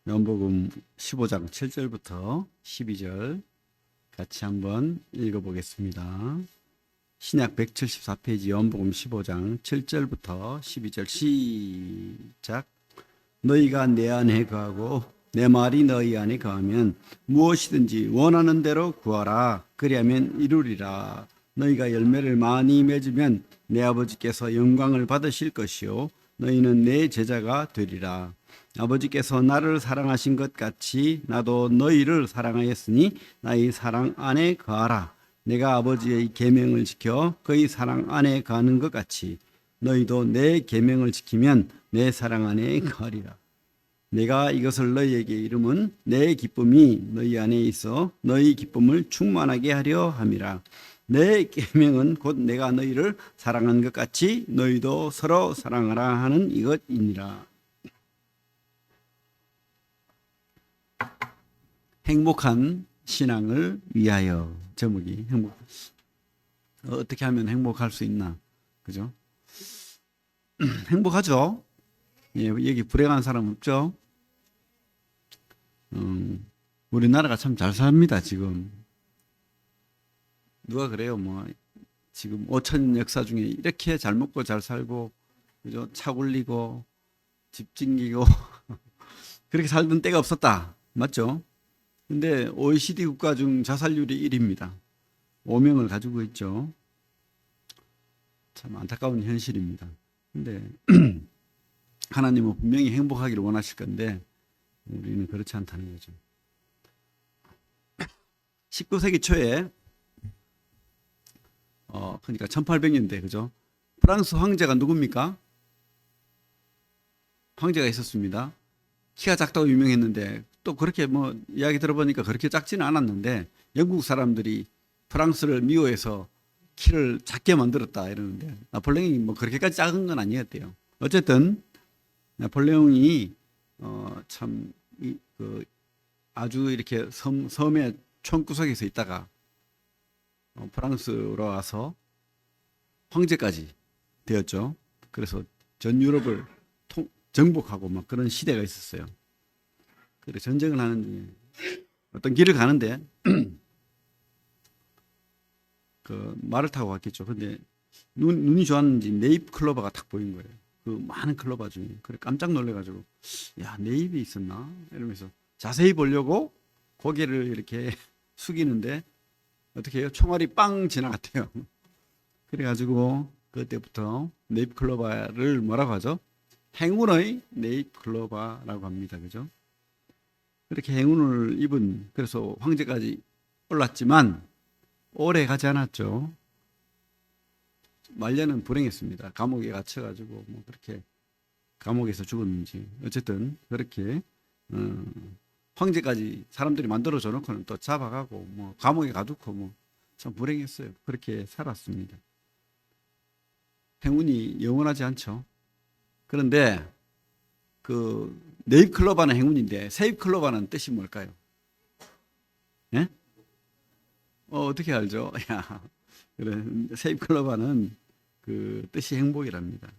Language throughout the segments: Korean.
요한복음 15장 7절부터 12절 같이 한번 읽어보겠습니다. 신약 174페이지 요한복음 15장 7절부터 12절 시작. 너희가 내 안에 거하고 내 말이 너희 안에 거하면 무엇이든지 원하는 대로 구하라. 그리하면 이루리라. 너희가 열매를 많이 맺으면 내 아버지께서 영광을 받으실 것이요 너희는 내 제자가 되리라. 아버지께서 나를 사랑하신 것 같이 나도 너희를 사랑하였으니 나의 사랑 안에 거하라. 내가 아버지의 계명을 지켜 그의 사랑 안에 거하는 것 같이 너희도 내 계명을 지키면 내 사랑 안에 거하리라. 내가 이것을 너희에게 이름은 내 기쁨이 너희 안에 있어 너희 기쁨을 충만하게 하려 함이라. 내 계명은 곧 내가 너희를 사랑한 것 같이 너희도 서로 사랑하라 하는 이것이니라. 행복한 신앙을 위하여. 제목이 어떻게 하면 행복할 수 있나, 그죠? 행복하죠? 예, 여기 불행한 사람 없죠? 우리나라가 참 잘 삽니다. 지금 누가 그래요? 뭐 지금 5천 역사 중에 이렇게 잘 먹고 잘 살고, 그죠? 차 굴리고 집 짓기고 그렇게 살던 때가 없었다, 맞죠? 근데 OECD 국가 중 자살률이 1위입니다. 5명을 가지고 있죠. 참 안타까운 현실입니다. 근데 하나님은 분명히 행복하기를 원하실 건데 우리는 그렇지 않다는 거죠. 19세기 초에 그러니까 1800년대, 그죠? 프랑스 황제가 누굽니까? 황제가 있었습니다. 키가 작다고 유명했는데 또 그렇게 뭐 이야기 들어보니까 그렇게 작지는 않았는데 영국 사람들이 프랑스를 미워해서 키를 작게 만들었다 이러는데 나폴레옹이 뭐 그렇게까지 작은 건 아니었대요. 어쨌든 나폴레옹이 참 아주 이렇게 섬의 총구석에서 있다가 프랑스로 와서 황제까지 되었죠. 그래서 전 유럽을 정복하고 막 그런 시대가 있었어요. 그래 전쟁을 하는 중에 어떤 길을 가는데 그 말을 타고 갔겠죠. 근데 눈이 좋았는지 네잎 클로버가 딱 보인 거예요. 그 많은 클로버 중에. 그래 깜짝 놀래가지고 야, 네잎이 있었나 이러면서 자세히 보려고 고개를 이렇게 숙이는데 어떻게 해요? 총알이 빵 지나갔대요. 그래가지고 그때부터 네잎 클로버를 뭐라고 하죠? 행운의 네잎 클로버라고 합니다. 그죠? 그렇게 행운을 입은, 그래서 황제까지 올랐지만 오래 가지 않았죠. 말년은 불행했습니다. 감옥에 갇혀가지고 뭐 그렇게 감옥에서 죽었는지 어쨌든 그렇게 황제까지 사람들이 만들어줘 놓고는 또 잡아가고 뭐 감옥에 가두고 뭐 참 불행했어요. 그렇게 살았습니다. 행운이 영원하지 않죠. 그런데 그 네잎클로바는 행운인데 세잎클로바는 뜻이 뭘까요? 예? 어떻게 알죠? 야, 그래 세잎클로바는 그 뜻이 행복이랍니다.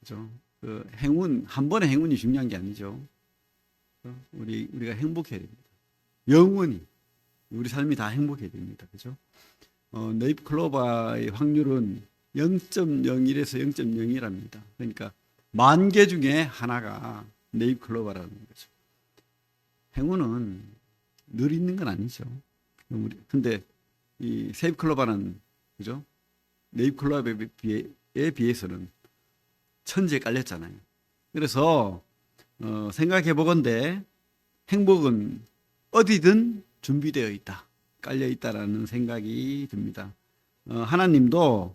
그죠? 그 행운 한 번의 행운이 중요한 게 아니죠. 우리가 행복해야 됩니다. 영원히 우리 삶이 다 행복해야 됩니다. 그죠? 네잎클로바의 확률은 0.01에서 0.01합니다. 그러니까 10,000개 중에 하나가 네잎클로바라는 거죠. 행운은 늘 있는 건 아니죠. 근데 이 세잎클로바는, 그죠? 네잎클로바에 비해서는 천지에 깔렸잖아요. 그래서 생각해 보건대 행복은 어디든 준비되어 있다, 깔려 있다라는 생각이 듭니다. 하나님도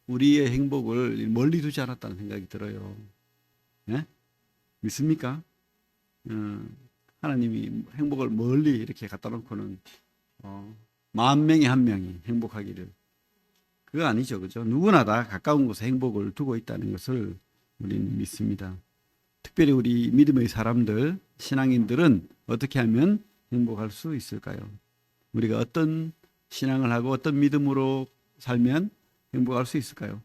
우리의 행복을 멀리 두지 않았다는 생각이 들어요. 예? 믿습니까? 하나님이 행복을 멀리 이렇게 갖다 놓고는 10,000명에 1명이 행복하기를, 그거 아니죠, 그죠? 누구나 다 가까운 곳에 행복을 두고 있다는 것을 우리는 믿습니다. 특별히 우리 믿음의 사람들, 신앙인들은 어떻게 하면 행복할 수 있을까요? 우리가 어떤 신앙을 하고 어떤 믿음으로 살면 행복할 수 있을까요?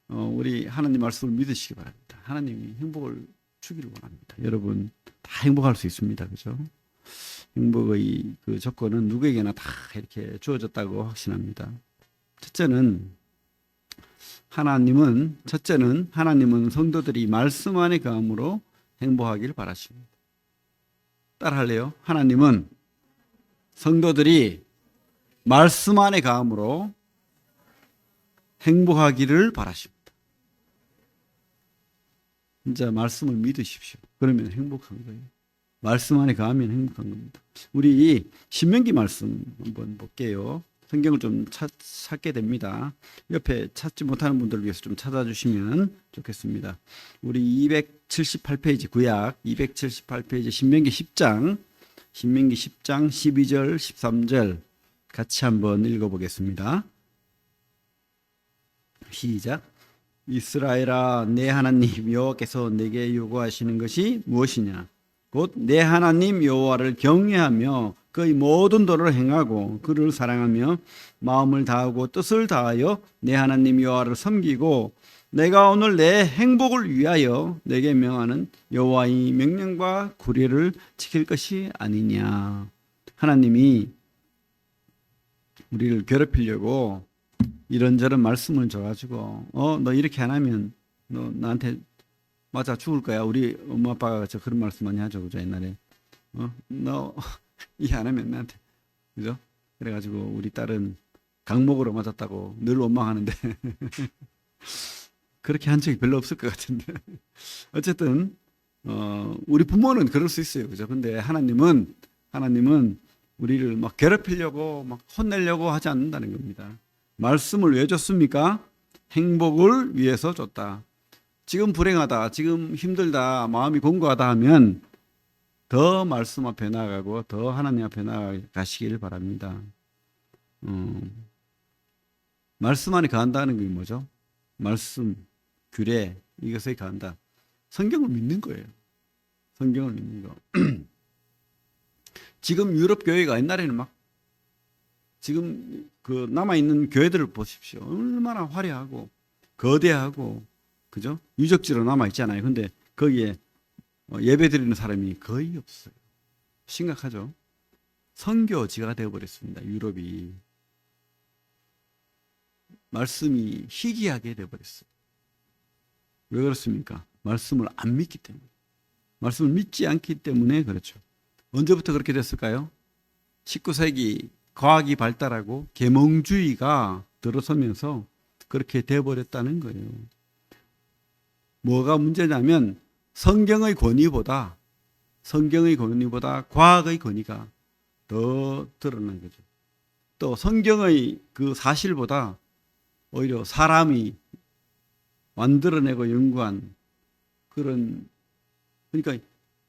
우리 하나님 말씀을 믿으시기 바랍니다. 하나님이 행복을 주기를 원합니다. 여러분 다 행복할 수 있습니다. 그죠? 행복의 그 조건은 누구에게나 다 이렇게 주어졌다고 확신합니다. 첫째는 하나님은 성도들이 말씀 안에 거함으로 행복하기를 바라십니다. 따라할래요? 하나님은 성도들이 말씀 안에 거함으로 행복하기를 바라십니다. 진짜 말씀을 믿으십시오. 그러면 행복한 거예요. 말씀 안에 거하면 행복한 겁니다. 우리 신명기 말씀 한번 볼게요. 성경을 좀 찾게 됩니다. 옆에 찾지 못하는 분들을 위해서 좀 찾아주시면 좋겠습니다. 우리 278페이지 구약 278페이지 신명기 10장 12절 13절 같이 한번 읽어보겠습니다. 시작. 이스라엘아 내 하나님 여호와께서 내게 요구하시는 것이 무엇이냐? 곧 내 하나님 여호와를 경외하며 그의 모든 도를 행하고 그를 사랑하며 마음을 다하고 뜻을 다하여 내 하나님 여호와를 섬기고 내가 오늘 내 행복을 위하여 내게 명하는 여호와의 명령과 규례를 지킬 것이 아니냐. 하나님이 우리를 괴롭히려고 이런저런 말씀을 줘가지고 너 이렇게 안 하면 너 나한테 맞아 죽을 거야. 우리 엄마 아빠가 저 그런 말씀 많이 하죠. 그죠? 옛날에 너 이해 안 하면 나한테 그죠? 그래가지고 우리 딸은 강목으로 맞았다고 늘 원망하는데 그렇게 한 적이 별로 없을 것 같은데 어쨌든 우리 부모는 그럴 수 있어요. 그죠? 근데 하나님은 우리를 막 괴롭히려고 막 혼내려고 하지 않는다는 겁니다. 말씀을 왜 줬습니까? 행복을 위해서 줬다. 지금 불행하다, 지금 힘들다, 마음이 공고하다 하면 더 말씀 앞에 나아가고 더 하나님 앞에 나아가시길 바랍니다. 말씀 안에 거한다는 게 뭐죠? 말씀, 규례 이것에 거한다. 성경을 믿는 거예요. 성경을 믿는 거. 지금 유럽 교회가 옛날에는 막 지금 그 남아있는 교회들을 보십시오. 얼마나 화려하고 거대하고 그죠? 유적지로 남아있잖아요. 근데 거기에 예배 드리는 사람이 거의 없어요. 심각하죠? 선교지가 되어버렸습니다. 유럽이. 말씀이 희귀하게 되어버렸어요. 왜 그렇습니까? 말씀을 안 믿기 때문에. 말씀을 믿지 않기 때문에 그렇죠. 언제부터 그렇게 됐을까요? 19세기 과학이 발달하고 계몽주의가 들어서면서 그렇게 되어버렸다는 거예요. 뭐가 문제냐면 성경의 권위보다 과학의 권위가 더 드러난 거죠. 또 성경의 그 사실보다 오히려 사람이 만들어내고 연구한 그런 그러니까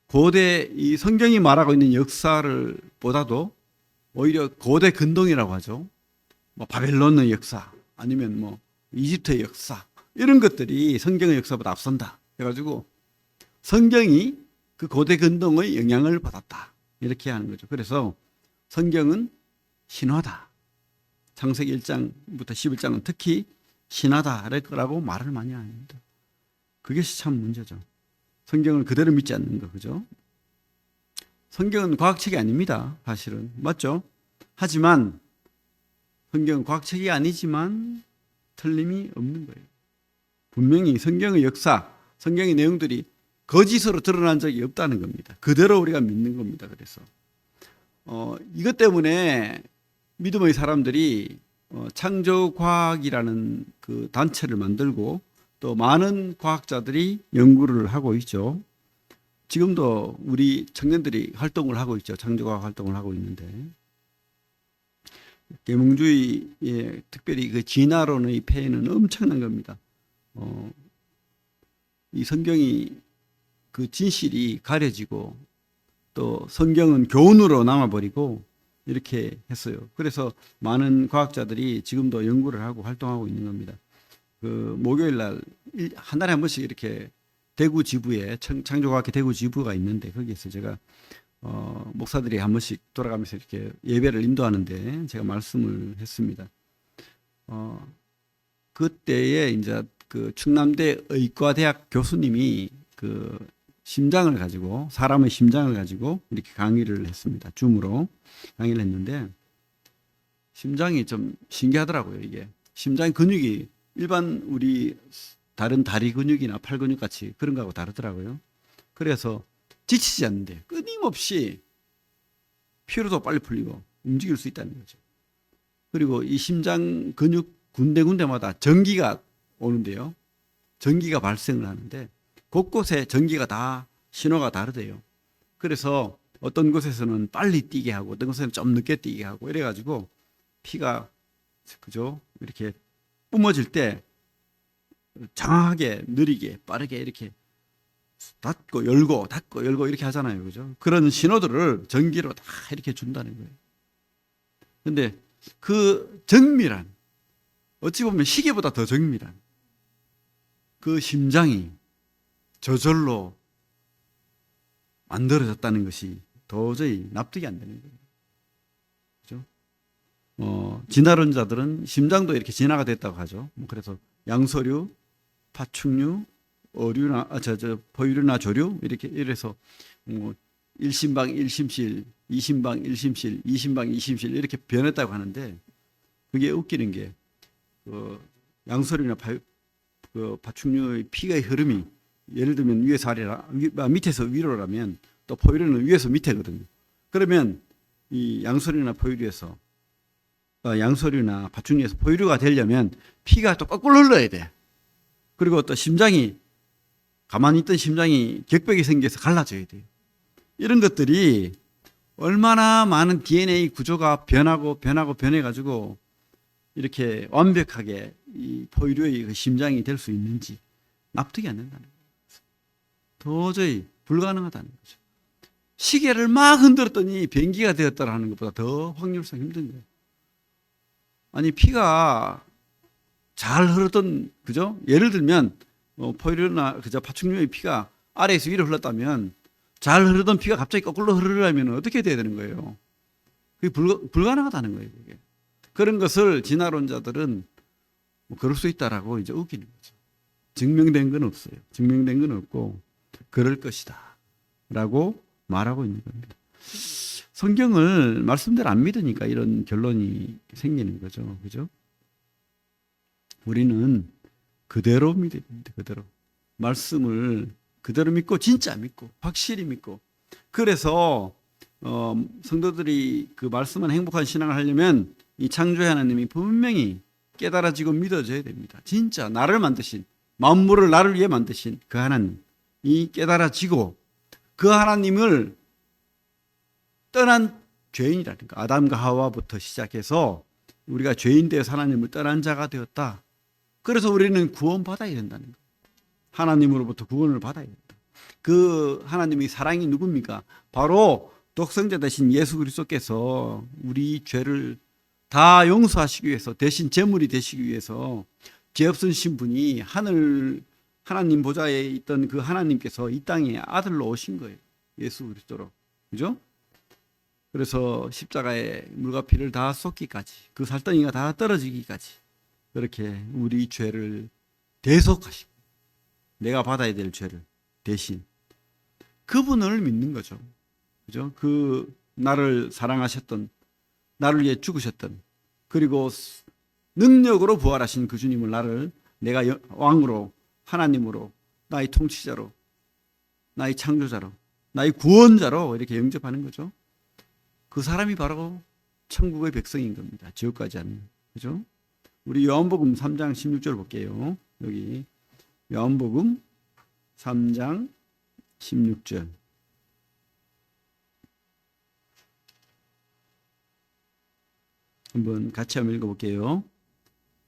고대 이 성경이 말하고 있는 역사를 보다도 오히려 고대 근동이라고 하죠. 뭐 바벨론의 역사 아니면 뭐 이집트의 역사 이런 것들이 성경의 역사보다 앞선다. 해가지고 성경이 그 고대 근동의 영향을 받았다. 이렇게 하는 거죠. 그래서 성경은 신화다. 창세기 1장부터 11장은 특히 신화다라고 말을 많이 합니다. 그게 참 문제죠. 성경을 그대로 믿지 않는 거, 그죠? 성경은 과학책이 아닙니다. 사실은. 맞죠? 하지만 성경은 과학책이 아니지만 틀림이 없는 거예요. 분명히 성경의 역사, 성경의 내용들이 거짓으로 드러난 적이 없다는 겁니다. 그대로 우리가 믿는 겁니다. 그래서 이것 때문에 믿음의 사람들이 창조과학이라는 그 단체를 만들고 또 많은 과학자들이 연구를 하고 있죠. 지금도 우리 청년들이 활동을 하고 있죠. 창조과학 활동을 하고 있는데 계몽주의의 특별히 그 진화론의 폐해는 엄청난 겁니다. 이 성경이 그 진실이 가려지고 또 성경은 교훈으로 남아버리고 이렇게 했어요. 그래서 많은 과학자들이 지금도 연구를 하고 활동하고 있는 겁니다. 그 목요일 날 한 달에 한 번씩 이렇게 대구 지부에 창조과학회 대구 지부가 있는데 거기에서 제가 목사들이 한 번씩 돌아가면서 이렇게 예배를 인도하는데 제가 말씀을 했습니다. 그때에 이제 그 충남대 의과대학 교수님이 그 심장을 가지고, 사람의 심장을 가지고 이렇게 강의를 했습니다. 줌으로 강의를 했는데, 심장이 좀 신기하더라고요. 이게 심장 근육이 일반 우리 다른 다리 근육이나 팔 근육 같이 그런 거하고 다르더라고요. 그래서 지치지 않는데 끊임없이 피로도 빨리 풀리고 움직일 수 있다는 거죠. 그리고 이 심장 근육 군데군데마다 전기가 오는데요. 전기가 발생을 하는데 곳곳에 전기가 다 신호가 다르대요. 그래서 어떤 곳에서는 빨리 뛰게 하고 어떤 곳에서는 좀 늦게 뛰게 하고 이래가지고 피가 그죠? 이렇게 뿜어질 때 장하게 느리게 빠르게 이렇게 닫고 열고 이렇게 하잖아요. 그죠? 그런 신호들을 전기로 다 이렇게 준다는 거예요. 근데 그 정밀한, 어찌 보면 시계보다 더 정밀한 그 심장이 저절로 만들어졌다는 것이 도저히 납득이 안 되는 거예요. 그죠? 진화론자들은 심장도 이렇게 진화가 됐다고 하죠. 그래서 양서류, 파충류, 어류나 포유류나 조류 이렇게 이래서 일심방 일심실, 이심방 일심실, 이심방 이심실 이렇게 변했다고 하는데 그게 웃기는 게 양서류나 파충류의 피의 흐름이 예를 들면 위에서 아래라 밑에서 위로라면 또 포유류는 위에서 밑에거든요. 그러면 이 양서류나 포유류에서 양서류나 파충류에서 포유류가 되려면 피가 또 거꾸로 흘러야 돼. 그리고 또 심장이 가만히 있던 심장이 격벽이 생겨서 갈라져야 돼요. 이런 것들이 얼마나 많은 DNA 구조가 변해가지고 이렇게 완벽하게 이 포유류의 그 심장이 될 수 있는지 납득이 안 된다는 거예요. 도저히 불가능하다는 거죠. 시계를 막 흔들었더니 변기가 되었다라는 것보다 더 확률상 힘든 거예요. 아니 피가 잘 흐르던 그죠? 예를 들면 포유류나 그저 파충류의 피가 아래에서 위로 흘렀다면 잘 흐르던 피가 갑자기 거꾸로 흐르려면 어떻게 돼야 되는 거예요? 그게 불가능하다는 거예요. 그게. 그런 것을 진화론자들은 그럴 수 있다라고 이제 우기는 거죠. 증명된 건 없어요. 증명된 건 없고 그럴 것이다 라고 말하고 있는 겁니다. 성경을 말씀대로 안 믿으니까 이런 결론이 생기는 거죠. 그죠? 우리는 그대로 믿어야 됩니다. 그대로. 말씀을 그대로 믿고 진짜 믿고 확실히 믿고 그래서 성도들이 그 말씀은 행복한 신앙을 하려면 이 창조의 하나님이 분명히 깨달아지고 믿어져야 됩니다. 진짜 나를 만드신 만물을 나를 위해 만드신 그 하나님이 깨달아지고 그 하나님을 떠난 죄인이라는 거. 아담과 하와부터 시작해서 우리가 죄인 되어서 하나님을 떠난 자가 되었다. 그래서 우리는 구원받아야 된다는 거예요. 하나님으로부터 구원을 받아야 된다. 그 하나님의 사랑이 누굽니까? 바로 독생자 되신 예수 그리스도께서 우리 죄를 다 용서하시기 위해서 대신 제물이 되시기 위해서 죄 없으신 분이 하나님 보좌에 있던 그 하나님께서 이 땅에 아들로 오신 거예요. 예수 그리스도로. 그죠? 그래서 십자가에 물과 피를 다 쏟기까지 그 살덩이가 다 떨어지기까지 그렇게 우리 죄를 대속하시고 내가 받아야 될 죄를 대신 그분을 믿는 거죠. 그죠? 그 나를 사랑하셨던 나를 위해 죽으셨던 그리고 능력으로 부활하신 그 주님을 나를 내가 왕으로 하나님으로 나의 통치자로 나의 창조자로 나의 구원자로 이렇게 영접하는 거죠. 그 사람이 바로 천국의 백성인 겁니다. 지옥 가지 않는. 그죠? 우리 요한복음 3장 16절 볼게요. 여기 요한복음 3장 16절. 한번 같이 한번 읽어볼게요.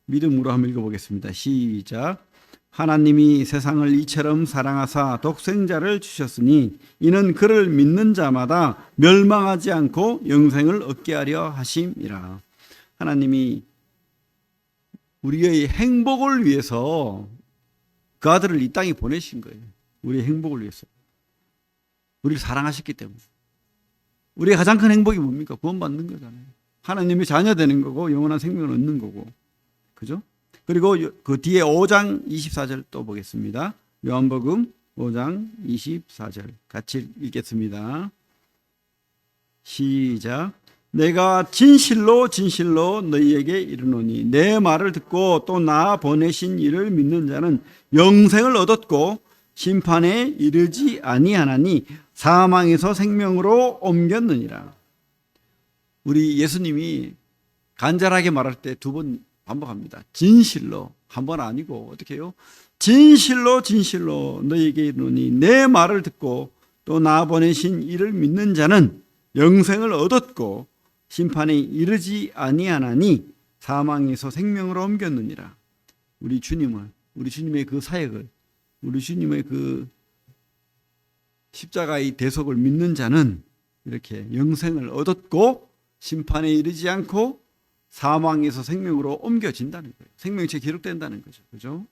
믿음으로 한번 읽어보겠습니다. 시작. 하나님이 세상을 이처럼 사랑하사 독생자를 주셨으니 이는 그를 믿는 자마다 멸망하지 않고 영생을 얻게 하려 하심이라. 하나님이 우리의 행복을 위해서 그 아들을 이 땅에 보내신 거예요. 우리의 행복을 위해서. 우리를 사랑하셨기 때문에. 우리의 가장 큰 행복이 뭡니까? 구원받는 거잖아요. 하나님의 자녀 되는 거고 영원한 생명을 얻는 거고. 그죠? 그리고 그 뒤에 5장 24절 또 보겠습니다. 요한복음 5장 24절 같이 읽겠습니다. 시작. 내가 진실로 진실로 너희에게 이르노니 내 말을 듣고 또 나 보내신 이를 믿는 자는 영생을 얻었고 심판에 이르지 아니하나니 사망에서 생명으로 옮겼느니라. 우리 예수님이 간절하게 말할 때 2번 반복합니다. 진실로, 한 번 아니고 어떻게 해요? 진실로 진실로 너희에게 이르노니 내 말을 듣고 또 나 보내신 이를 믿는 자는 영생을 얻었고 심판에 이르지 아니하나니 사망에서 생명으로 옮겼느니라. 우리 주님을, 우리 주님의 그 사역을, 우리 주님의 그 십자가의 대속을 믿는 자는 이렇게 영생을 얻었고 심판에 이르지 않고 사망에서 생명으로 옮겨진다는 거예요. 생명체에 기록된다는 거죠. 그죠?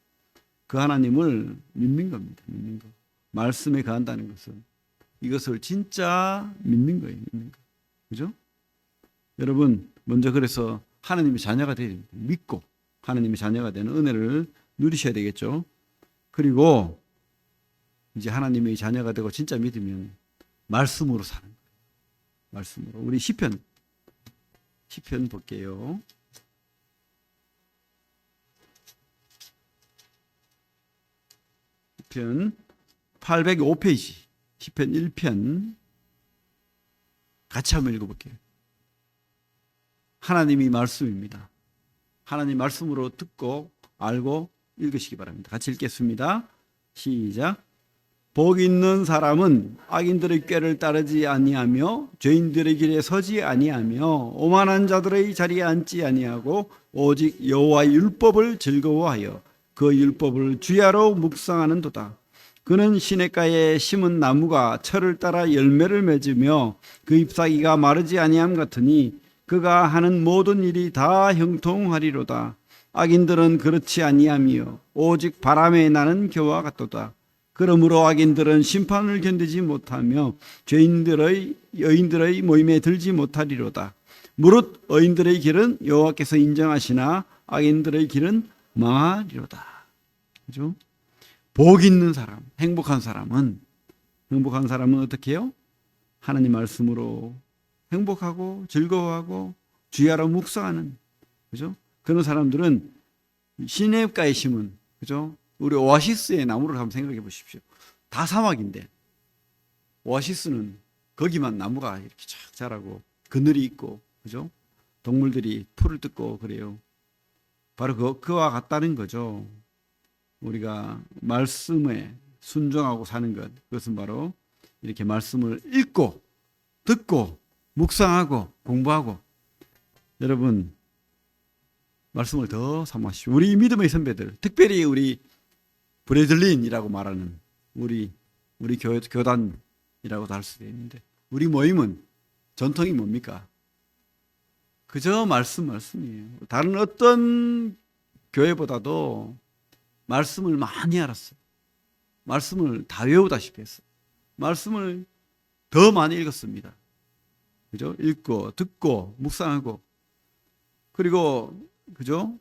그 하나님을 믿는 겁니다. 믿는 거. 말씀에 거한다는 것은 이것을 진짜 믿는 거예요. 믿는 거. 그죠? 여러분, 먼저 그래서 하나님의 자녀가 되어야 됩니다. 믿고 하나님의 자녀가 되는 은혜를 누리셔야 되겠죠. 그리고 이제 하나님의 자녀가 되고 진짜 믿으면 말씀으로 사는 거예요. 말씀으로. 우리 시편 볼게요. 시편 805페이지 시편 1편 같이 한번 읽어볼게요. 하나님이 말씀입니다. 하나님 말씀으로 듣고 알고 읽으시기 바랍니다. 같이 읽겠습니다. 시작. 복 있는 사람은 악인들의 꾀를 따르지 아니하며 죄인들의 길에 서지 아니하며 오만한 자들의 자리에 앉지 아니하고 오직 여호와의 율법을 즐거워하여 그 율법을 주야로 묵상하는도다. 그는 시냇가에 심은 나무가 철을 따라 열매를 맺으며 그 잎사귀가 마르지 아니함 같으니 그가 하는 모든 일이 다 형통하리로다. 악인들은 그렇지 아니하며 오직 바람에 나는 겨와 같도다. 그러므로 악인들은 심판을 견디지 못하며 여인들의 모임에 들지 못하리로다. 무릇 의인들의 길은 여호와께서 인정하시나 악인들의 길은 망하리로다. 그죠? 복 있는 사람, 행복한 사람은 어떻게 해요? 하나님 말씀으로 행복하고 즐거워하고 주야로 묵상하는, 그죠? 그런 사람들은 시냇가에 심은, 그죠? 우리 오아시스의 나무를 한번 생각해 보십시오. 다 사막인데 오아시스는 거기만 나무가 이렇게 쫙 자라고 그늘이 있고, 그죠? 동물들이 풀을 뜯고 그래요. 바로 그와 같다는 거죠. 우리가 말씀에 순종하고 사는 것, 그것은 바로 이렇게 말씀을 읽고 듣고 묵상하고 공부하고. 여러분, 말씀을 더 사모하십시오. 우리 믿음의 선배들, 특별히 우리 브레들린이라고 말하는 우리 교단이라고도 할 수도 있는데, 우리 모임은 전통이 뭡니까? 그저 말씀이에요. 다른 어떤 교회보다도 말씀을 많이 알았어요. 말씀을 다 외우다시피 했어요. 말씀을 더 많이 읽었습니다. 그죠? 읽고 듣고 묵상하고. 그리고 그죠?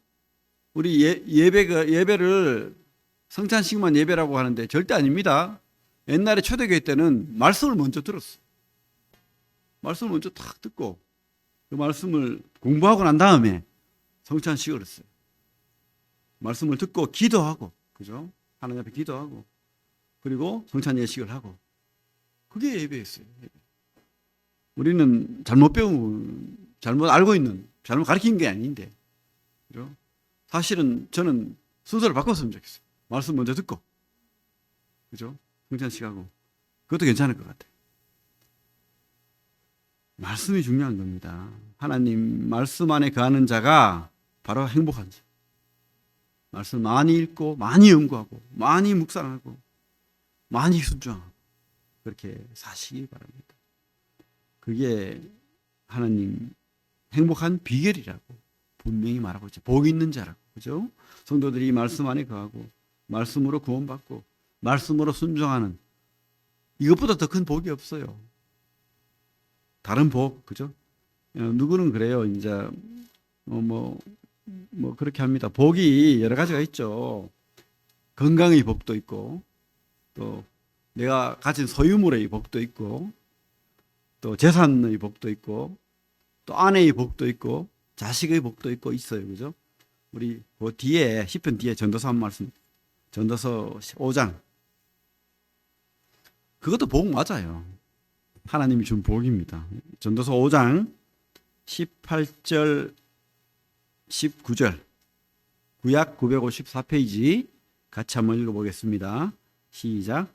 우리 예배를 성찬식만 예배라고 하는데 절대 아닙니다. 옛날에 초대교회 때는 말씀을 먼저 들었어요. 말씀을 먼저 탁 듣고 그 말씀을 공부하고 난 다음에 성찬식을 했어요. 말씀을 듣고 기도하고, 그죠? 하나님 앞에 기도하고, 그리고 성찬 예식을 하고. 그게 예배였어요. 예배. 우리는 잘못 배운, 잘못 알고 있는, 잘못 가르친 게 아닌데, 그죠? 사실은 저는 순서를 바꿨으면 좋겠어요. 말씀 먼저 듣고, 그죠? 성찬식하고. 그것도 괜찮을 것 같아요. 말씀이 중요한 겁니다. 하나님 말씀 안에 거하는 자가 바로 행복한 자. 말씀 많이 읽고 많이 연구하고 많이 묵상하고 많이 순종하고 그렇게 사시기 바랍니다. 그게 하나님 행복한 비결이라고 분명히 말하고 있죠. 복 있는 자라고. 그죠? 성도들이 말씀 안에 거하고 말씀으로 구원받고 말씀으로 순종하는, 이것보다 더 큰 복이 없어요. 다른 복, 그죠? 누구는 그래요. 이제 뭐 그렇게 합니다. 복이 여러 가지가 있죠. 건강의 복도 있고 또 내가 가진 소유물의 복도 있고, 또 재산의 복도 있고, 또 아내의 복도 있고, 자식의 복도 있고 있어요. 그죠? 우리 그 뒤에 시편 뒤에 전도서 한 말씀, 전도서 5장. 그것도 복 맞아요. 하나님이 준 복입니다. 전도서 5장 18절 19절 구약 954페이지 같이 한번 읽어보겠습니다. 시작.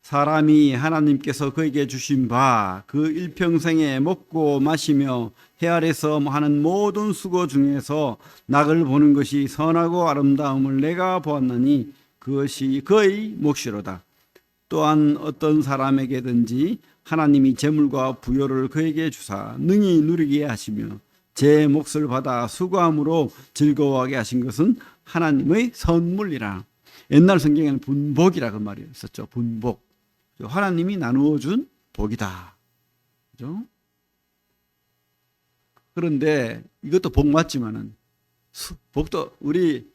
사람이 하나님께서 그에게 주신 바 그 일평생에 먹고 마시며 해 아래서 하는 모든 수고 중에서 낙을 보는 것이 선하고 아름다움을 내가 보았나니 그것이 그의 몫이로다. 또한 어떤 사람에게든지 하나님이 재물과 부요를 그에게 주사 능히 누리게 하시며 제 몫을 받아 수고함으로 즐거워하게 하신 것은 하나님의 선물이라. 옛날 성경에는 분복이라 그 말이 있었죠. 분복. 하나님이 나누어 준 복이다. 그죠? 그런데 이것도 복 맞지만은 복도 우리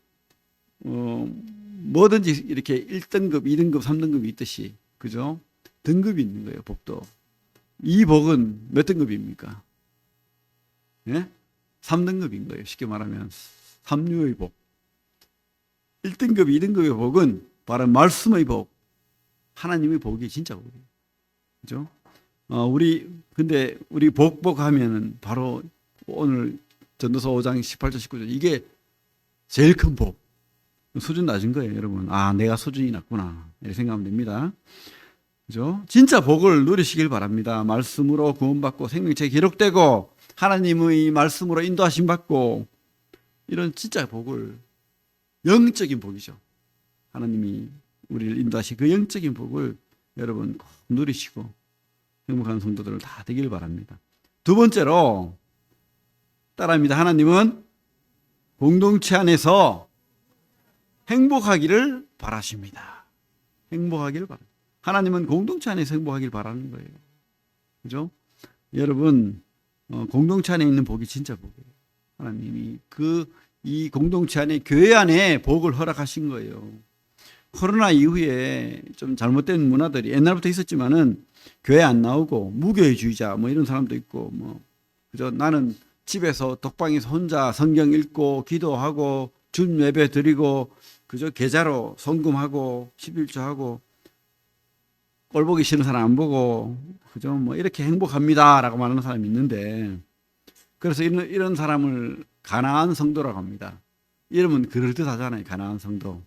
뭐든지 이렇게 1등급, 2등급, 3등급이 있듯이 그죠? 등급이 있는 거예요. 복도. 이 복은 몇 등급입니까? 예? 3등급인 거예요. 쉽게 말하면 3류의 복. 1등급, 2등급의 복은 바로 말씀의 복. 하나님의 복이 진짜 복이에요. 그죠? 근데 우리 복하면은 바로 오늘 전도서 5장 18절 19절 이게 제일 큰 복. 수준 낮은 거예요, 여러분. 아, 내가 수준이 낮구나. 이렇게 생각하면 됩니다. 그죠? 진짜 복을 누리시길 바랍니다. 말씀으로 구원받고 생명책에 기록되고 하나님의 말씀으로 인도하심 받고 이런 진짜 복을 영적인 복이죠. 하나님이 우리를 인도하신 그 영적인 복을 여러분 꼭 누리시고 행복한 성도들 다 되길 바랍니다. 두 번째로 따라합니다. 하나님은 공동체 안에서 행복하기를 바라십니다. 행복하기를 바랍니다. 하나님은 공동체 안에서 행복하기를 바라는 거예요. 그죠? 여러분, 공동체 안에 있는 복이 진짜 복이에요. 하나님이 이 공동체 안에, 교회 안에 복을 허락하신 거예요. 코로나 이후에 좀 잘못된 문화들이 옛날부터 있었지만은 교회 안 나오고 무교회주의자 뭐 이런 사람도 있고 뭐 그죠? 나는 집에서 독방에서 혼자 성경 읽고 기도하고 준 예배 드리고 그죠? 계좌로 송금하고 11조하고 꼴 보기 싫은 사람 안 보고 그죠? 뭐 이렇게 행복합니다라고 말하는 사람이 있는데 그래서 이런 사람을 가나안 성도라고 합니다. 이름은 그럴듯하잖아요. 가나안 성도.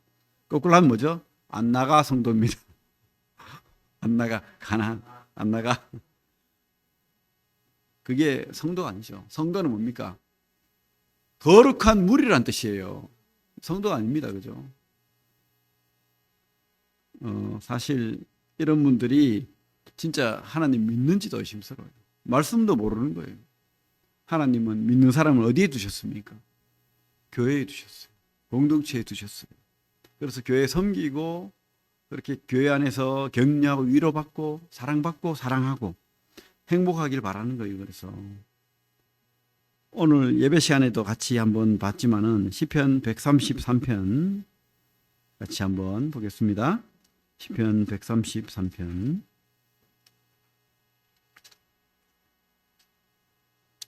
거꾸로 하면 뭐죠? 안 나가 성도입니다. 안 나가 가나안 안 나가. 그게 성도가 아니죠. 성도는 뭡니까? 거룩한 무리란 뜻이에요. 성도가 아닙니다. 그죠? 사실 이런 분들이 진짜 하나님 믿는지도 의심스러워요. 말씀도 모르는 거예요. 하나님은 믿는 사람을 어디에 두셨습니까? 교회에 두셨어요. 공동체에 두셨어요. 그래서 교회 섬기고 그렇게 교회 안에서 격려하고 위로받고 사랑받고 사랑하고 행복하길 바라는 거예요. 그래서 오늘 예배 시간에도 같이 한번 봤지만은 시편 133편 같이 한번 보겠습니다. 시편 133편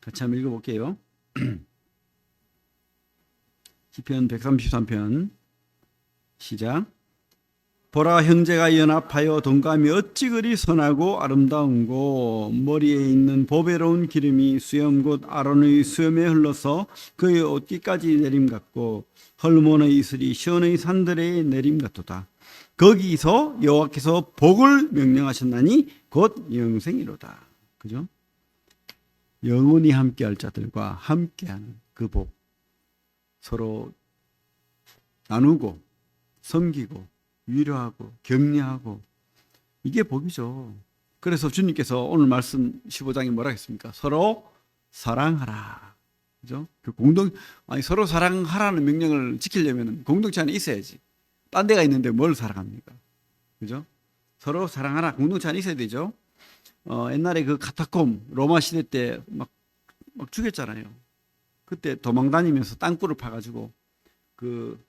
같이 한번 읽어볼게요. 시편 133편 시작. 보라, 형제가 연합하여 동감이 어찌 그리 선하고 아름다운고 머리에 있는 보배로운 기름이 수염 곧 아론의 수염에 흘러서 그의 옷깃까지 내림 같고 헐몬의 이슬이 시온의 산들의 내림 같도다. 거기서 여호와께서 복을 명령하셨나니 곧 영생이로다. 그죠? 영원히 함께할 자들과 함께하는 그 복, 서로 나누고 섬기고 위로하고 격려하고 이게 복이죠. 그래서 주님께서 오늘 말씀 15장에 뭐라 했습니까? 서로 사랑하라. 그죠? 서로 사랑하라는 명령을 지키려면 공동체 안에 있어야지. 딴 데가 있는데 뭘 사랑합니까? 그죠? 서로 사랑하라. 공동체 안에 있어야 되죠. 옛날에 그 카타콤 로마 시대 때 막 죽였잖아요. 그때 도망 다니면서 땅굴을 파가지고 그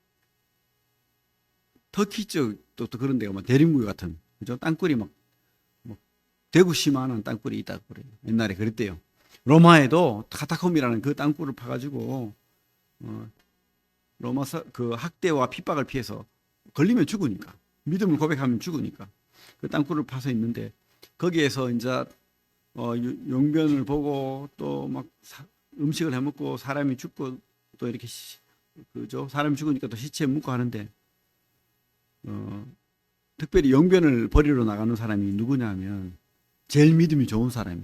터키 쪽도 또 그런 데가 막 대림구 같은 그죠? 땅굴이 뭐 대구시만한 땅굴이 있다고 그래요. 옛날에 그랬대요. 로마에도 카타콤이라는 그 땅굴을 파가지고 로마 그 학대와 핍박을 피해서 걸리면 죽으니까, 믿음을 고백하면 죽으니까 그 땅굴을 파서 있는데, 거기에서 이제 용변을 보고 또 막 음식을 해 먹고 사람이 죽고 또 이렇게 그죠? 사람이 죽으니까 또 시체에 묻고 하는데, 특별히 용변을 버리러 나가는 사람이 누구냐면 제일 믿음이 좋은 사람이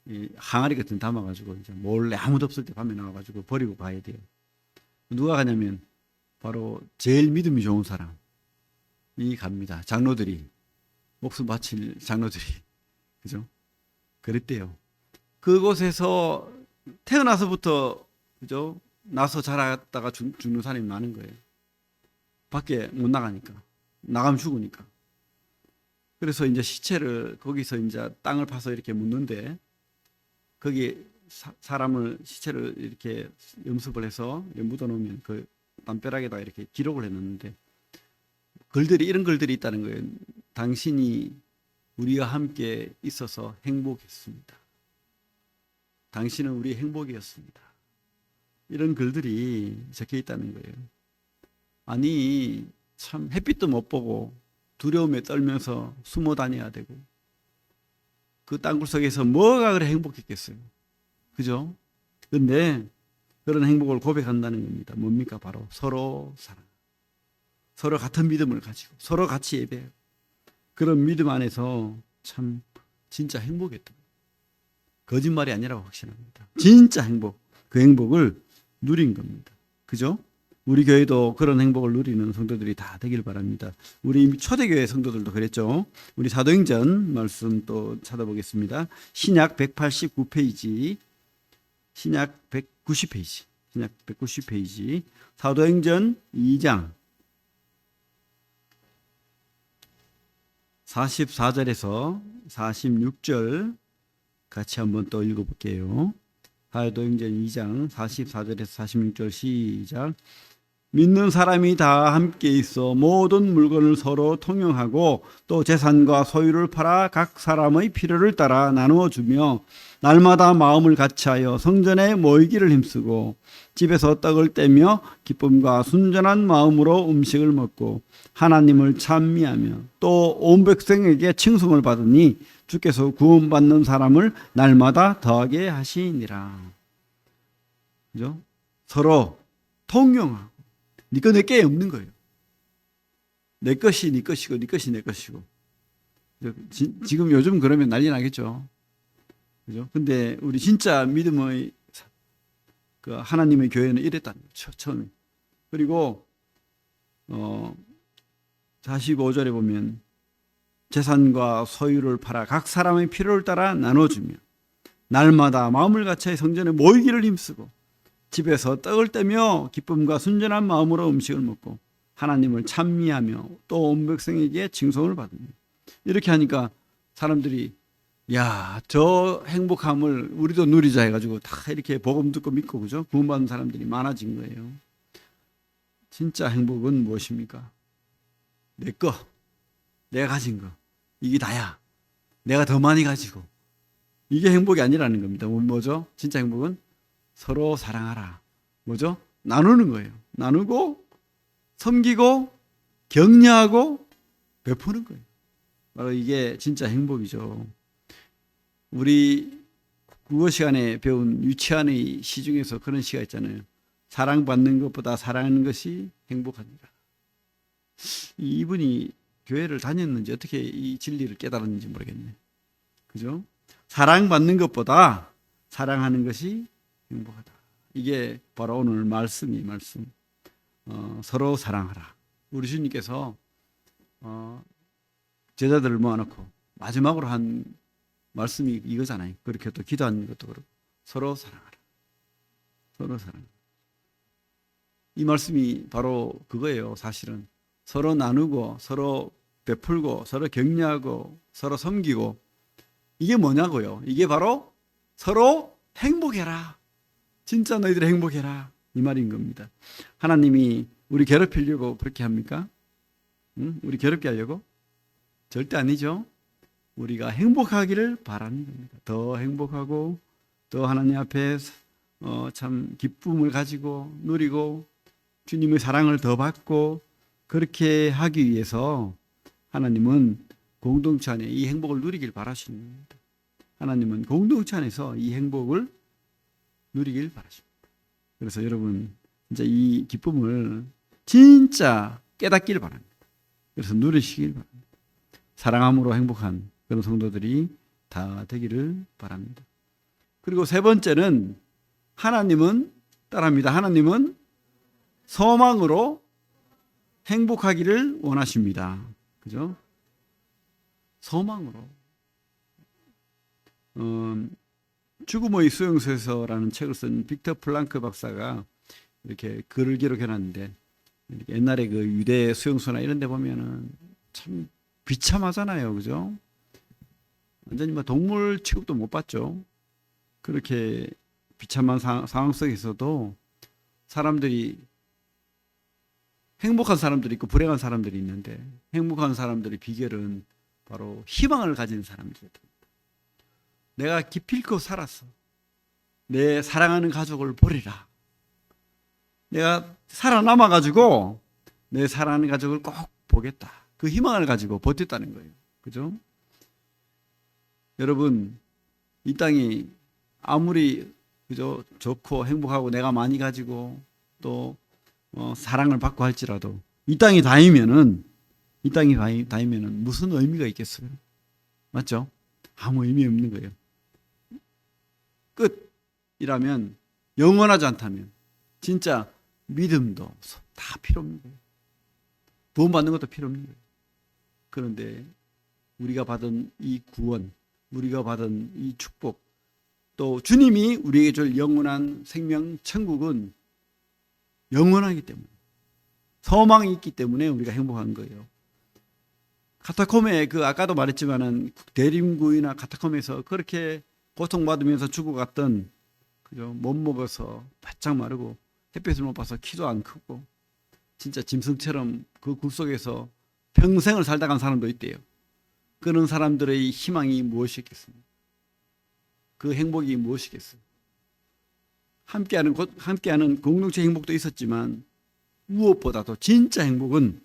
이 항아리 같은 데 담아가지고 이제 몰래 아무도 없을 때 밤에 나와가지고 버리고 가야 돼요. 누가 가냐면 바로 제일 믿음이 좋은 사람이 갑니다. 장로들이, 목숨 바칠 장로들이, 그죠? 그랬대요. 그곳에서 태어나서부터, 그죠? 나서 자랐다가 죽는 사람이 많은 거예요. 밖에 못 나가니까, 나가면 죽으니까. 그래서 이제 시체를 거기서 이제 땅을 파서 이렇게 묻는데, 거기 사람을, 시체를 이렇게 염습을 해서 묻어놓으면 그 담벼락에다가 이렇게 기록을 해놓는데, 이런 글들이 있다는 거예요. 당신이 우리와 함께 있어서 행복했습니다. 당신은 우리의 행복이었습니다. 이런 글들이 적혀 있다는 거예요. 아니, 참 햇빛도 못 보고 두려움에 떨면서 숨어 다녀야 되고, 그 땅굴 속에서 뭐가 그래 행복했겠어요. 그죠? 근데 그런 행복을 고백한다는 겁니다. 뭡니까? 바로 서로 사랑. 서로 같은 믿음을 가지고 서로 같이 예배하고, 그런 믿음 안에서 참 진짜 행복했던, 거짓말이 아니라고 확신합니다. 진짜 행복, 그 행복을 누린 겁니다. 그죠? 우리 교회도 그런 행복을 누리는 성도들이 다 되길 바랍니다. 우리 초대교회 성도들도 그랬죠. 우리 사도행전 말씀 또 찾아보겠습니다. 신약 189페이지, 신약 190페이지, 신약 190페이지, 사도행전 2장 44절에서 46절 같이 한번 또 읽어볼게요. 사도행전 2장 44절에서 46절 시작. 믿는 사람이 다 함께 있어 모든 물건을 서로 통용하고 또 재산과 소유를 팔아 각 사람의 필요를 따라 나누어 주며 날마다 마음을 같이하여 성전에 모이기를 힘쓰고 집에서 떡을 떼며 기쁨과 순전한 마음으로 음식을 먹고 하나님을 찬미하며 또 온 백성에게 칭송을 받으니 주께서 구원받는 사람을 날마다 더하게 하시니라. 그죠? 서로 통용하고, 네 거 내 게 없는 거예요. 내 것이 네 것이고 네 것이 내 것이고. 지금 요즘 그러면 난리 나겠죠. 그죠? 근데 우리 진짜 믿음의 그 하나님의 교회는 이랬다는 거죠. 처음에. 그리고 45절에 보면 재산과 소유를 팔아 각 사람의 필요를 따라 나눠주며 날마다 마음을 같이 성전에 모이기를 힘쓰고 집에서 떡을 떼며 기쁨과 순전한 마음으로 음식을 먹고 하나님을 찬미하며 또 온 백성에게 칭송을 받으며. 이렇게 하니까 사람들이 야, 저 행복함을 우리도 누리자 해가지고 다 이렇게 복음 듣고 믿고, 그죠? 구원받는 사람들이 많아진 거예요. 진짜 행복은 무엇입니까? 내 거, 내가 가진 거, 이게 다야. 내가 더 많이 가지고. 이게 행복이 아니라는 겁니다. 뭐죠? 진짜 행복은 서로 사랑하라. 뭐죠? 나누는 거예요. 나누고 섬기고 격려하고 베푸는 거예요. 바로 이게 진짜 행복이죠. 우리 국어 시간에 배운 유치한의 시 중에서 그런 시가 있잖아요. 사랑받는 것보다 사랑하는 것이 행복하니라. 이분이 교회를 다녔는지 어떻게 이 진리를 깨달았는지 모르겠네. 그죠? 사랑받는 것보다 사랑하는 것이 행복하다. 이게 바로 오늘 말씀. 서로 사랑하라. 우리 주님께서 제자들을 모아놓고 마지막으로 한 말씀이 이거잖아요. 그렇게 또 기도하는 것도 그렇고 서로 사랑하라. 서로 사랑하라. 이 말씀이 바로 그거예요. 사실은 서로 나누고 서로 베풀고 서로 격려하고 서로 섬기고, 이게 뭐냐고요. 이게 바로 서로 행복해라. 진짜 너희들 행복해라. 이 말인 겁니다. 하나님이 우리 괴롭히려고 그렇게 합니까? 응? 우리 괴롭게 하려고? 절대 아니죠. 우리가 행복하기를 바라는 겁니다. 더 행복하고 더 하나님 앞에 참 기쁨을 가지고 누리고 주님의 사랑을 더 받고 그렇게 하기 위해서 하나님은 공동체 안에 이 행복을 누리길 바라시는 겁니다. 하나님은 공동체 안에서 이 행복을 누리길 바라십니다. 그래서 여러분 이제 이 기쁨을 진짜 깨닫기를 바랍니다. 그래서 누리시길 바랍니다. 사랑함으로 행복한 그런 성도들이 다 되기를 바랍니다. 그리고 세 번째는 하나님은 따라합니다. 하나님은 소망으로 행복하기를 원하십니다. 그죠? 소망으로. 죽음의 수용소에서라는 책을 쓴 빅터 플랑크 박사가 이렇게 글을 기록해놨는데 옛날에 그 유대 수용소나 이런 데 보면은 참 비참하잖아요. 그죠? 완전히 뭐 동물 취급도 못 받죠. 그렇게 비참한 상황 속에서도 사람들이 행복한 사람들이 있고 불행한 사람들이 있는데 행복한 사람들의 비결은 바로 희망을 가진 사람들이다. 내가 기필코 살았어. 내 사랑하는 가족을 보리라. 내가 살아남아가지고 내 사랑하는 가족을 꼭 보겠다. 그 희망을 가지고 버텼다는 거예요. 그죠? 여러분, 이 땅이 아무리 그죠 좋고 행복하고 내가 많이 가지고 또 사랑을 받고 할지라도 이 땅이 다이면은 무슨 의미가 있겠어요? 맞죠? 아무 의미 없는 거예요. 끝이라면 영원하지 않다면 진짜 믿음도 다 필요 없는 거예요. 구원받는 것도 필요 없는 거예요. 그런데 우리가 받은 이 구원, 우리가 받은 이 축복, 또 주님이 우리에게 줄 영원한 생명 천국은 영원하기 때문에 소망이 있기 때문에 우리가 행복한 거예요. 카타콤에 아까도 말했지만은 대림구이나 카타콤에서 그렇게 고통받으면서 죽어갔던 그죠? 못 먹어서 바짝 마르고 햇빛을 못 봐서 키도 안 크고 진짜 짐승처럼 그 굴 속에서 평생을 살다 간 사람도 있대요. 그런 사람들의 희망이 무엇이겠습니까? 그 행복이 무엇이겠어요? 함께하는 공동체 행복도 있었지만 무엇보다도 진짜 행복은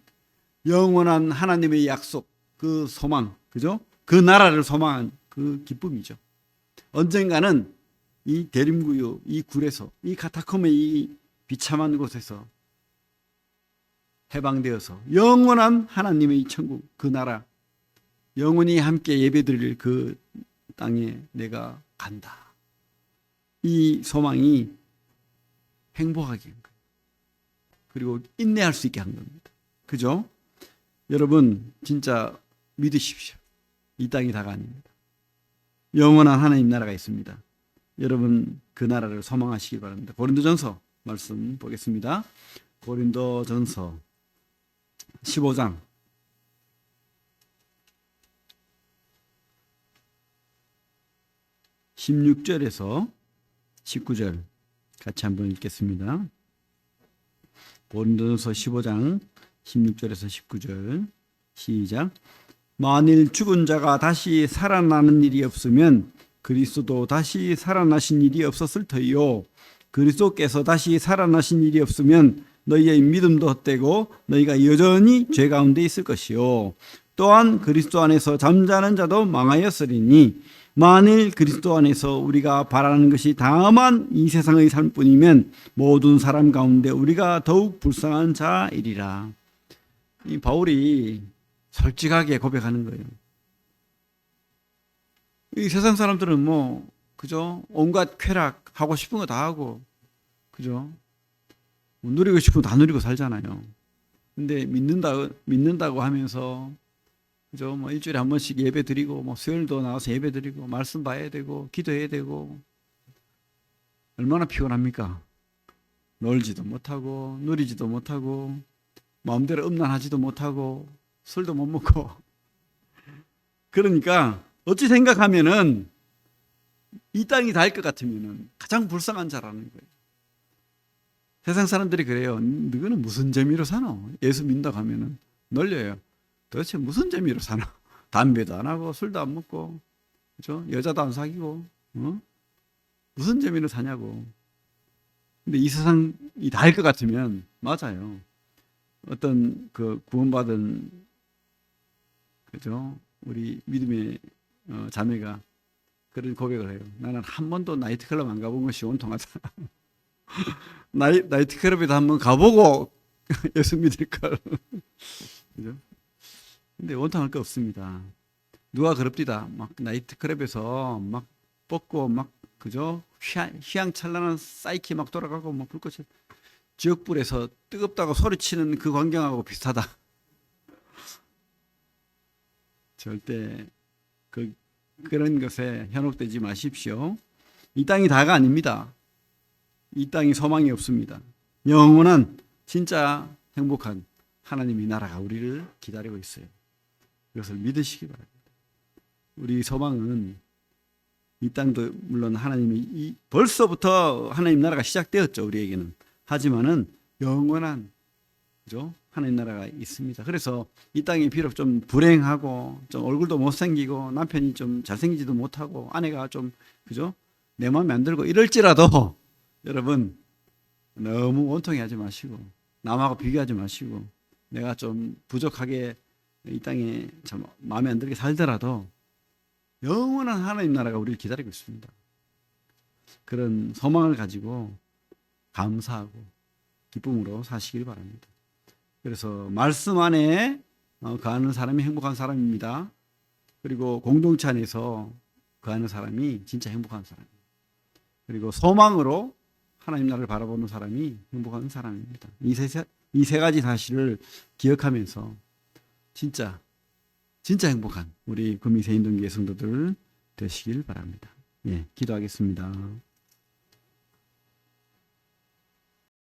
영원한 하나님의 약속, 그 소망, 그죠? 그 나라를 소망한 그 기쁨이죠. 언젠가는 이 대림구유, 이 굴에서, 이 카타콤의 이 비참한 곳에서 해방되어서 영원한 하나님의 천국, 그 나라, 영원히 함께 예배드릴 그 땅에 내가 간다. 이 소망이 행복하게 한 거예요. 그리고 인내할 수 있게 한 겁니다. 그죠? 여러분 진짜 믿으십시오. 이 땅이 다가 아닙니다. 영원한 하나님 나라가 있습니다. 여러분 그 나라를 소망하시기 바랍니다. 고린도전서 말씀 보겠습니다. 고린도전서 15장 16절에서 19절 같이 한번 읽겠습니다. 고린도전서 15장 16절에서 19절 시작. 만일 죽은 자가 다시 살아나는 일이 없으면 그리스도도 다시 살아나신 일이 없었을 터이요. 그리스도께서 다시 살아나신 일이 없으면 너희의 믿음도 헛되고 너희가 여전히 죄 가운데 있을 것이요. 또한 그리스도 안에서 잠자는 자도 망하였으리니 만일 그리스도 안에서 우리가 바라는 것이 다만 이 세상의 삶뿐이면 모든 사람 가운데 우리가 더욱 불쌍한 자이리라. 이 바울이 솔직하게 고백하는 거예요. 이 세상 사람들은 그죠? 온갖 쾌락 하고 싶은 거 다 하고 그죠? 누리고 싶은 거 다 누리고 살잖아요. 근데 믿는다고 하면서 그죠? 일주일에 한 번씩 예배 드리고 수요일도 나와서 예배 드리고 말씀 봐야 되고 기도해야 되고 얼마나 피곤합니까? 놀지도 못하고 누리지도 못하고 마음대로 음란하지도 못하고 술도 못 먹고 그러니까 어찌 생각하면은 이 땅이 닿을 것 같으면은 가장 불쌍한 자라는 거예요. 세상 사람들이 그래요. 너는 무슨 재미로 사노? 예수 믿는다고 하면은 놀려요. 도대체 무슨 재미로 사노? 담배도 안 하고 술도 안 먹고 그죠? 여자도 안 사귀고 무슨 재미로 사냐고. 근데 이 세상이 다 할 것 같으면 맞아요. 어떤 그 구원받은 그죠? 우리 믿음의 자매가 그런 고백을 해요. 나는 한 번도 나이트클럽 안 가본 것이 온통하다. 나이트클럽에도 한번 가보고 예수 믿을 걸. 그죠? 근데 온통할 거 없습니다. 누가 그럽디다. 막 나이트클럽에서 막 뻗고 막 그죠? 휘황찬란한 사이키 막 돌아가고 막 불꽃이 지옥불에서 뜨겁다고 소리치는 그 광경하고 비슷하다. 절대 그런 것에 현혹되지 마십시오. 이 땅이 다가 아닙니다. 이 땅이 소망이 없습니다. 영원한 진짜 행복한 하나님의 나라가 우리를 기다리고 있어요. 이것을 믿으시기 바랍니다. 우리 소망은 이 땅도 물론 하나님이 벌써부터 하나님 나라가 시작되었죠. 우리에게는. 하지만은 영원한 그죠? 하나님 나라가 있습니다. 그래서 이 땅이 비록 좀 불행하고 좀 얼굴도 못생기고 남편이 좀 잘생기지도 못하고 아내가 좀 그죠? 내 마음에 안 들고 이럴지라도 여러분 너무 원통해 하지 마시고 남하고 비교하지 마시고 내가 좀 부족하게 이 땅에 참 마음에 안 들게 살더라도 영원한 하나님 나라가 우리를 기다리고 있습니다. 그런 소망을 가지고 감사하고 기쁨으로 사시길 바랍니다. 그래서 말씀 안에 거하는 사람이 행복한 사람입니다. 그리고 공동체 안에서 거하는 사람이 진짜 행복한 사람입니다. 그리고 소망으로 하나님 나라를 바라보는 사람이 행복한 사람입니다. 이 세 가지 사실을 기억하면서 진짜 행복한 우리 구미새인동교회 성도들 되시길 바랍니다. 예, 기도하겠습니다.